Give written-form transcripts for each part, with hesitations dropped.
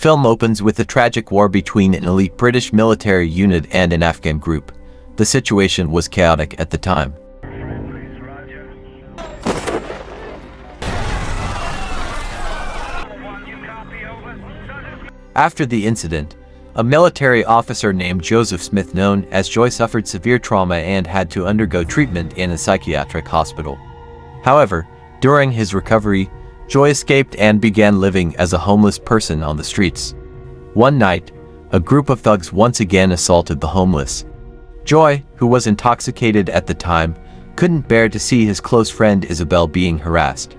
film opens with a tragic war between an elite British military unit and an Afghan group. The situation was chaotic at the time. After the incident, a military officer named Joseph Smith, known as Joy, suffered severe trauma and had to undergo treatment in a psychiatric hospital. However, during his recovery, Joy escaped and began living as a homeless person on the streets. One night, a group of thugs once again assaulted the homeless. Joy, who was intoxicated at the time, couldn't bear to see his close friend Isabelle being harassed.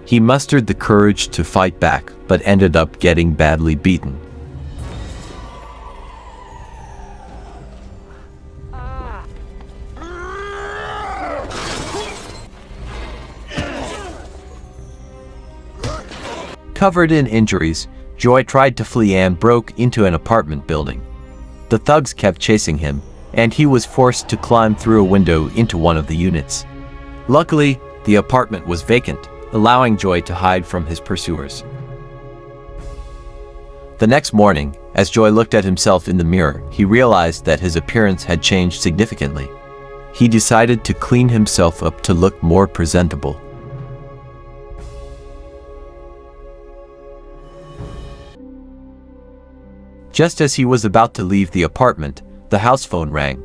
He mustered the courage to fight back, but ended up getting badly beaten. Covered in injuries, Joy tried to flee and broke into an apartment building. The thugs kept chasing him, and he was forced to climb through a window into one of the units. Luckily, the apartment was vacant, allowing Joy to hide from his pursuers. The next morning, as Joy looked at himself in the mirror, he realized that his appearance had changed significantly. He decided to clean himself up to look more presentable. Just as he was about to leave the apartment, the house phone rang.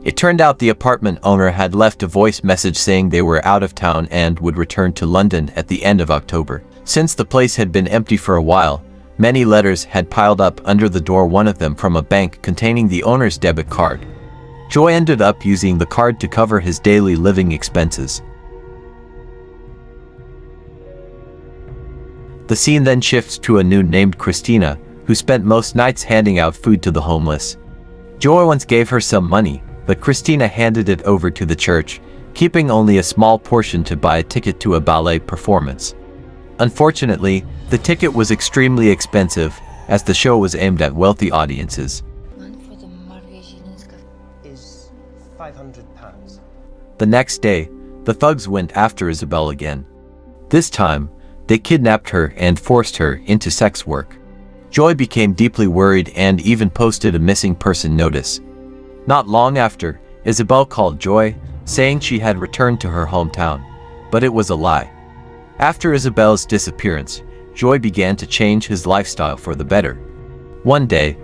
It turned out the apartment owner had left a voice message saying they were out of town and would return to London at the end of October. Since the place had been empty for a while, many letters had piled up under the door, one of them from a bank containing the owner's debit card. Joy ended up using the card to cover his daily living expenses. The scene then shifts to a nun named Christina, who spent most nights handing out food to the homeless. Joy once gave her some money, but Christina handed it over to the church, keeping only a small portion to buy a ticket to a ballet performance. Unfortunately, the ticket was extremely expensive, as the show was aimed at wealthy audiences. One for the is £500. The next day, the thugs went after Isabelle again. This time, they kidnapped her and forced her into sex work. Joy became deeply worried and even posted a missing person notice. Not long after, Isabelle called Joy, saying she had returned to her hometown, but it was a lie. After Isabelle's disappearance, Joy began to change his lifestyle for the better. One day,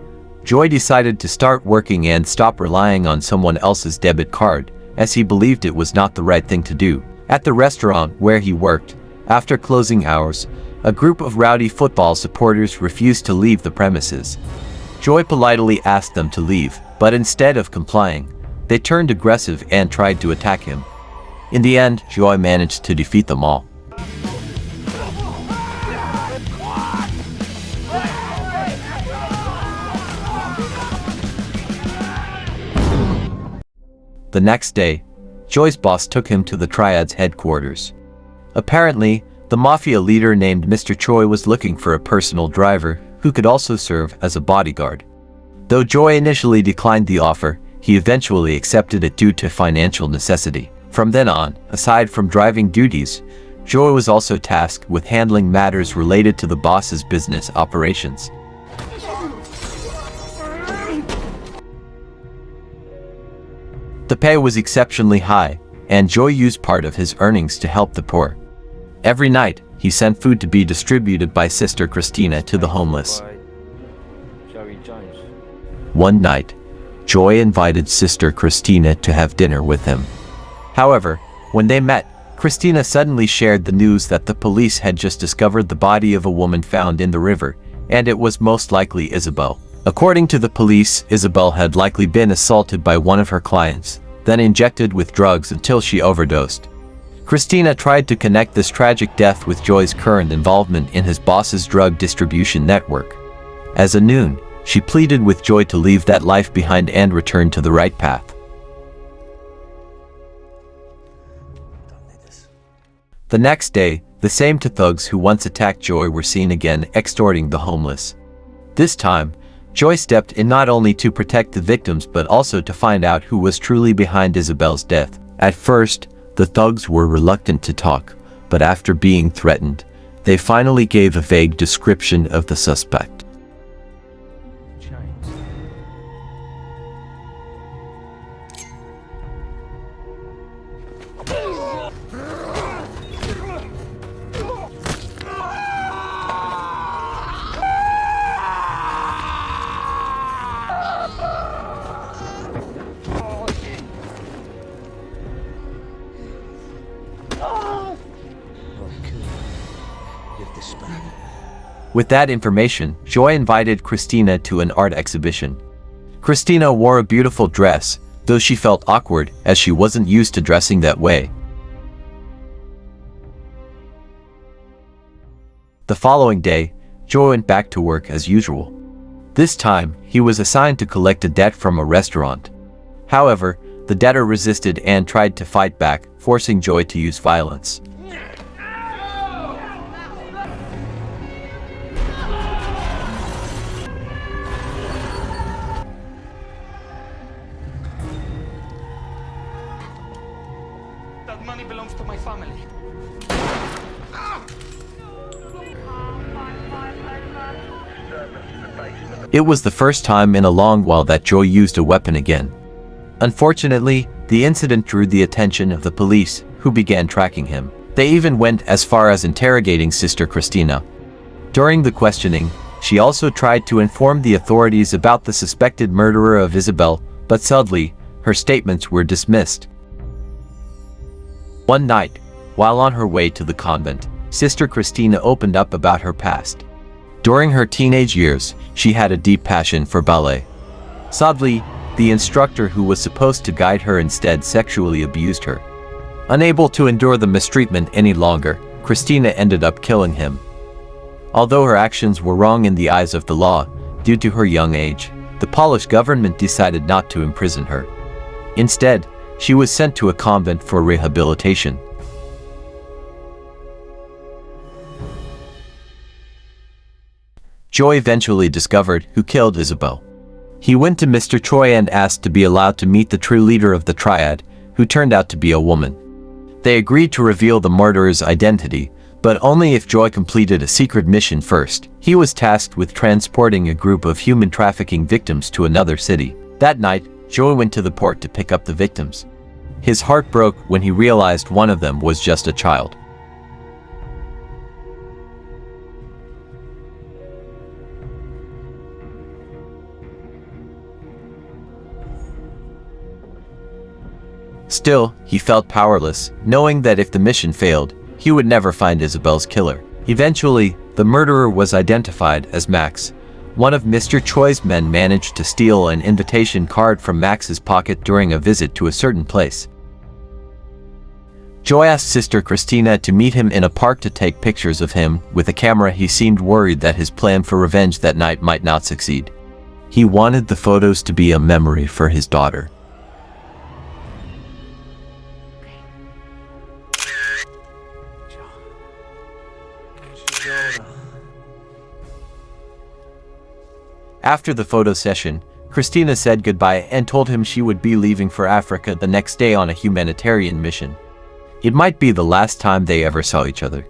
Joy decided to start working and stop relying on someone else's debit card, as he believed it was not the right thing to do. At the restaurant where he worked, after closing hours, a group of rowdy football supporters refused to leave the premises. Joy politely asked them to leave, but instead of complying, they turned aggressive and tried to attack him. In the end, Joy managed to defeat them all. The next day, Joy's boss took him to the Triad's headquarters. Apparently, the mafia leader named Mr. Choi was looking for a personal driver who could also serve as a bodyguard. Though Joy initially declined the offer, he eventually accepted it due to financial necessity. From then on, aside from driving duties, Joy was also tasked with handling matters related to the boss's business operations. The pay was exceptionally high, and Joy used part of his earnings to help the poor. Every night, he sent food to be distributed by Sister Christina to the homeless. One night, Joy invited Sister Christina to have dinner with him. However, when they met, Christina suddenly shared the news that the police had just discovered the body of a woman found in the river, and it was most likely Isabelle. According to the police, Isabelle had likely been assaulted by one of her clients, then injected with drugs until she overdosed. Christina tried to connect this tragic death with Joy's current involvement in his boss's drug distribution network. As a nun, she pleaded with Joy to leave that life behind and return to the right path. The next day, the same two thugs who once attacked Joy were seen again extorting the homeless. This time, Joy stepped in not only to protect the victims but also to find out who was truly behind Isabelle's death. At first, the thugs were reluctant to talk, but after being threatened, they finally gave a vague description of the suspect. With that information, Joy invited Christina to an art exhibition. Christina wore a beautiful dress, though she felt awkward as she wasn't used to dressing that way. The following day, Joy went back to work as usual. This time, he was assigned to collect a debt from a restaurant. However, the debtor resisted and tried to fight back, forcing Joy to use violence. That money belongs to my family. It was the first time in a long while that Joy used a weapon again. Unfortunately, the incident drew the attention of the police, who began tracking him. They even went as far as interrogating Sister Christina. During the questioning, she also tried to inform the authorities about the suspected murderer of Isabelle, but sadly, her statements were dismissed. One night, while on her way to the convent, Sister Christina opened up about her past. During her teenage years, she had a deep passion for ballet. Sadly, the instructor who was supposed to guide her instead sexually abused her. Unable to endure the mistreatment any longer, Christina ended up killing him. Although her actions were wrong in the eyes of the law, due to her young age, the Polish government decided not to imprison her. Instead, she was sent to a convent for rehabilitation. Joy eventually discovered who killed Isabelle. He went to Mr. Troy and asked to be allowed to meet the true leader of the triad, who turned out to be a woman. They agreed to reveal the murderer's identity, but only if Joy completed a secret mission first. He was tasked with transporting a group of human trafficking victims to another city. That night, Joy went to the port to pick up the victims. His heart broke when he realized one of them was just a child. Still, he felt powerless, knowing that if the mission failed, he would never find Isabelle's killer. Eventually, the murderer was identified as Max. One of Mr. Choi's men managed to steal an invitation card from Max's pocket during a visit to a certain place. Joy asked Sister Christina to meet him in a park to take pictures of him. With a camera, he seemed worried that his plan for revenge that night might not succeed. He wanted the photos to be a memory for his daughter. After the photo session, Christina said goodbye and told him she would be leaving for Africa the next day on a humanitarian mission. It might be the last time they ever saw each other.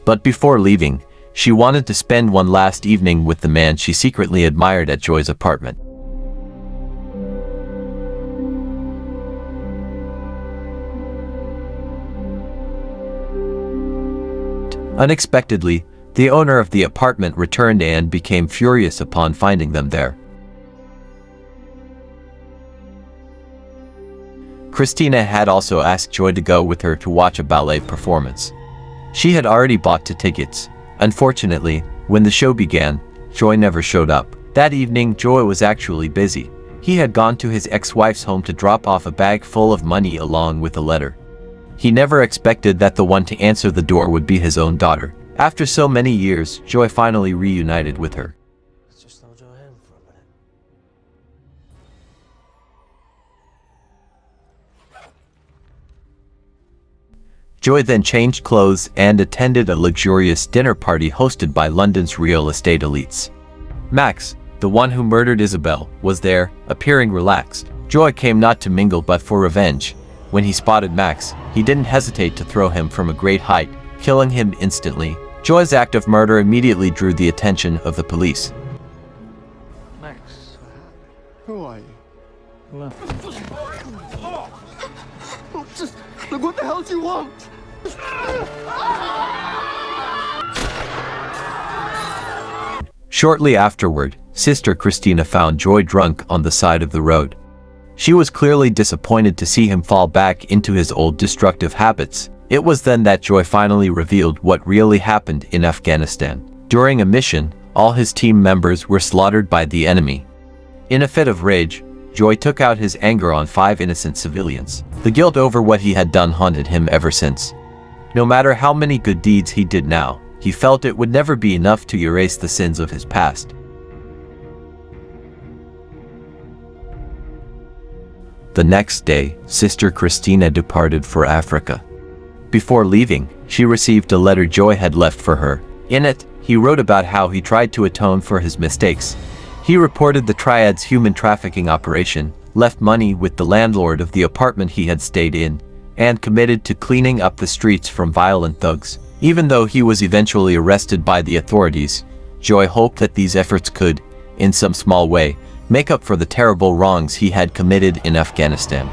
But before leaving, she wanted to spend one last evening with the man she secretly admired at Joy's apartment. Unexpectedly, the owner of the apartment returned and became furious upon finding them there. Christina had also asked Joy to go with her to watch a ballet performance. She had already bought 2 tickets. Unfortunately, when the show began, Joy never showed up. That evening, Joy was actually busy. He had gone to his ex-wife's home to drop off a bag full of money along with a letter. He never expected that the one to answer the door would be his own daughter. After so many years, Joy finally reunited with her. Let's just slow Joy in for a minute. Joy then changed clothes and attended a luxurious dinner party hosted by London's real estate elites. Max, the one who murdered Isabelle, was there, appearing relaxed. Joy came not to mingle but for revenge. When he spotted Max, he didn't hesitate to throw him from a great height, killing him instantly. Joy's act of murder immediately drew the attention of the police. Max, Who are you? who problem. Just look, what the hell do you want? Shortly afterward, Sister Christina found Joy drunk on the side of the road. She was clearly disappointed to see him fall back into his old destructive habits. It was then that Joy finally revealed what really happened in Afghanistan. During a mission, all his team members were slaughtered by the enemy. In a fit of rage, Joy took out his anger on 5 innocent civilians. The guilt over what he had done haunted him ever since. No matter how many good deeds he did now, he felt it would never be enough to erase the sins of his past. The next day, Sister Christina departed for Africa. Before leaving, she received a letter Joy had left for her. In it, he wrote about how he tried to atone for his mistakes. He reported the Triad's human trafficking operation, left money with the landlord of the apartment he had stayed in, and committed to cleaning up the streets from violent thugs. Even though he was eventually arrested by the authorities, Joy hoped that these efforts could, in some small way, make up for the terrible wrongs he had committed in Afghanistan.